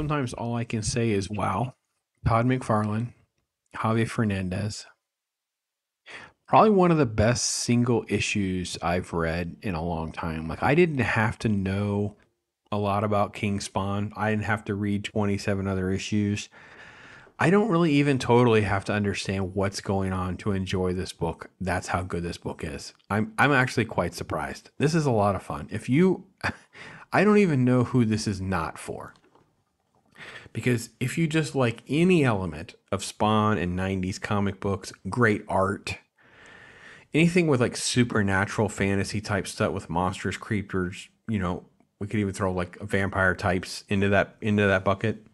sometimes all I can say is, wow, Todd McFarlane, Javier Fernandez, probably one of the best single issues I've read in a long time. Like, I didn't have to know a lot about King Spawn. I didn't have to read 27 other issues. I don't really even totally have to understand what's going on to enjoy this book. That's how good this book is. I'm actually quite surprised. This is a lot of fun. If you I don't even know who this is not for. Because if you just like any element of Spawn and 90s comic books, great art, anything with like supernatural fantasy type stuff with monsters, creatures, we could even throw like vampire types into that bucket.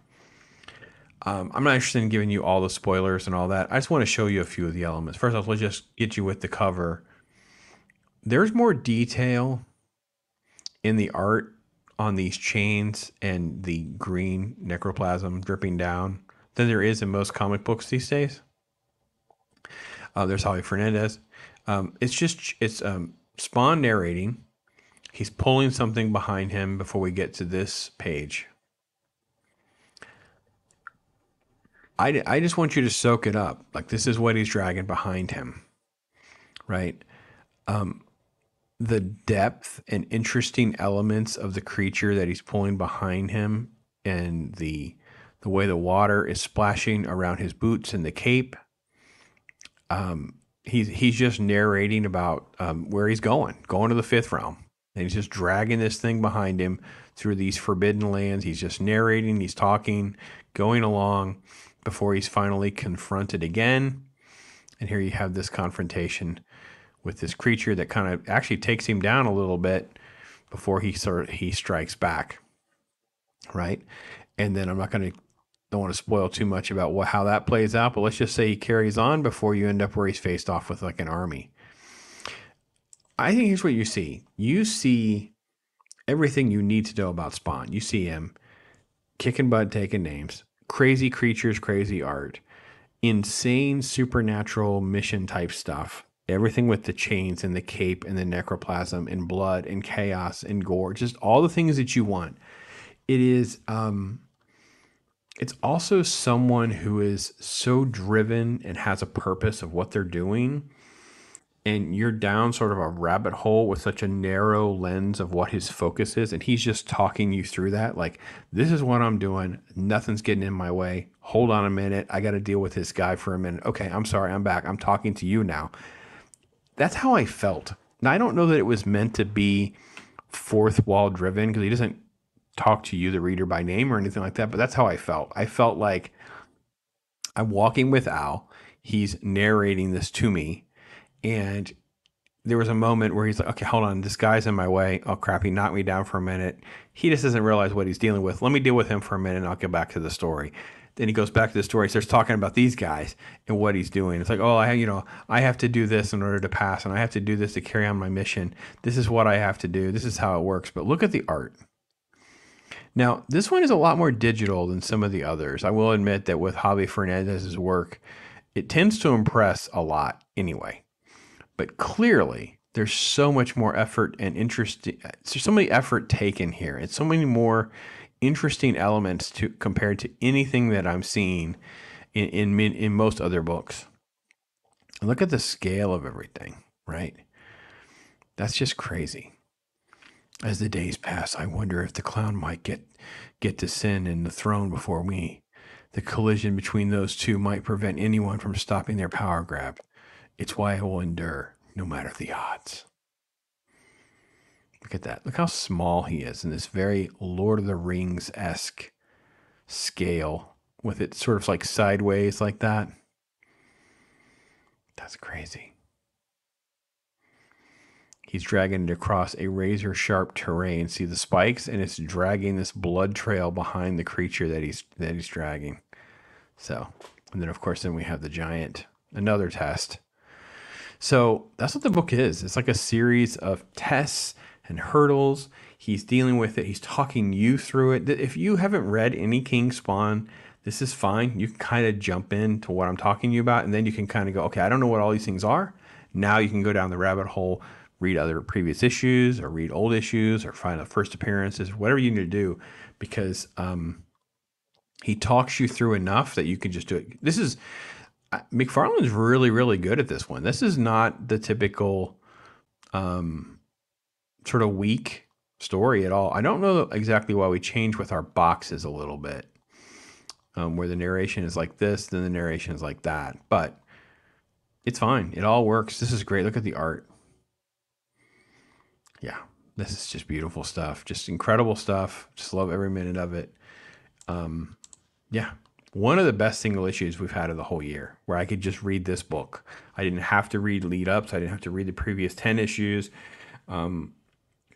I'm not interested in giving you all the spoilers and all that. I just want to show you a few of the elements. First off, let's just get you with the cover. There's more detail in the art on these chains and the green necroplasm dripping down than there is in most comic books these days. There's Javi Fernandez. It's Spawn narrating. He's pulling something behind him before we get to this page. I just want you to soak it up. Like, this is what he's dragging behind him, right? The depth and interesting elements of the creature that he's pulling behind him, and the way the water is splashing around his boots and the cape. He's just narrating about where he's going to the fifth realm, and he's just dragging this thing behind him through these forbidden lands. He's just narrating, he's talking, going along before he's finally confronted again. And here you have this confrontation with this creature that kind of actually takes him down a little bit before he strikes back, right? And then don't want to spoil too much about how that plays out, but let's just say he carries on before you end up where he's faced off with like an army. I think here's what you see. You see everything you need to know about Spawn. You see him kicking butt, taking names, crazy creatures, crazy art, insane supernatural mission type stuff. Everything with the chains and the cape and the necroplasm and blood and chaos and gore, just all the things that you want. It is, it's also someone who is so driven and has a purpose of what they're doing. And you're down sort of a rabbit hole with such a narrow lens of what his focus is. And he's just talking you through that. Like, this is what I'm doing. Nothing's getting in my way. Hold on a minute. I got to deal with this guy for a minute. Okay, I'm sorry. I'm back. I'm talking to you now. That's how I felt. Now, I don't know that it was meant to be fourth wall driven, because he doesn't talk to you, the reader, by name or anything like that. But that's how I felt. I felt like I'm walking with Al. He's narrating this to me. And there was a moment where he's like, okay, hold on, this guy's in my way. Oh, crap, he knocked me down for a minute. He just doesn't realize what he's dealing with. Let me deal with him for a minute, and I'll get back to the story. Then he goes back to the story, starts talking about these guys and what he's doing. It's like, oh, I have to do this in order to pass, and I have to do this to carry on my mission. This is what I have to do. This is how it works. But look at the art. Now, this one is a lot more digital than some of the others. I will admit that with Javi Fernandez's work, it tends to impress a lot anyway. But clearly, there's so much more effort and interest. There's so many effort taken here. It's so many more interesting elements compared to anything that I'm seeing in most other books. And look at the scale of everything, right? That's just crazy. As the days pass, I wonder if the clown might get to sin and the throne before me. The collision between those two might prevent anyone from stopping their power grab. It's why I will endure, no matter the odds. Look at that. Look how small he is in this very Lord of the Rings-esque scale, with it sort of like sideways like that. That's crazy. He's dragging it across a razor-sharp terrain. See the spikes? And it's dragging this blood trail behind the creature that he's dragging. So, and then of course, then we have the giant, another test. So that's what the book is. It's like a series of tests and hurdles. He's dealing with it. He's talking you through it. If you haven't read any King Spawn, this is fine. You can kind of jump into what I'm talking to you about, and then you can kind of go, okay, I don't know what all these things are. Now you can go down the rabbit hole, read other previous issues, or read old issues, or find the first appearances, whatever you need to do, because He talks you through enough that you can just do it. This is McFarlane's really, really good at this one. This is not the typical sort of weak story at all. I don't know exactly why we changed with our boxes a little bit, where the narration is like this, then the narration is like that. But it's fine. It all works. This is great. Look at the art. Yeah, this is just beautiful stuff. Just incredible stuff. Just love every minute of it. Yeah, one of the best single issues we've had of the whole year, where I could just read this book. I didn't have to read lead ups. I didn't have to read the previous 10 issues.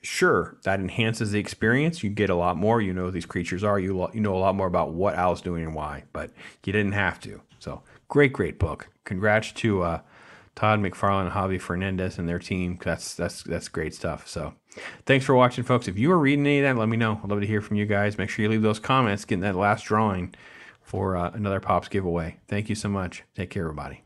Sure, that enhances the experience. You get a lot more. You know who these creatures are. You know a lot more about what Al's doing and why, but you didn't have to. So great book. Congrats to Todd McFarlane and Javi Fernandez and their team. That's great stuff. So thanks for watching, folks. If you are reading any of that, let me know. I'd love to hear from you guys. Make sure you leave those comments, getting that last drawing for another Pops giveaway. Thank you so much. Take care, everybody.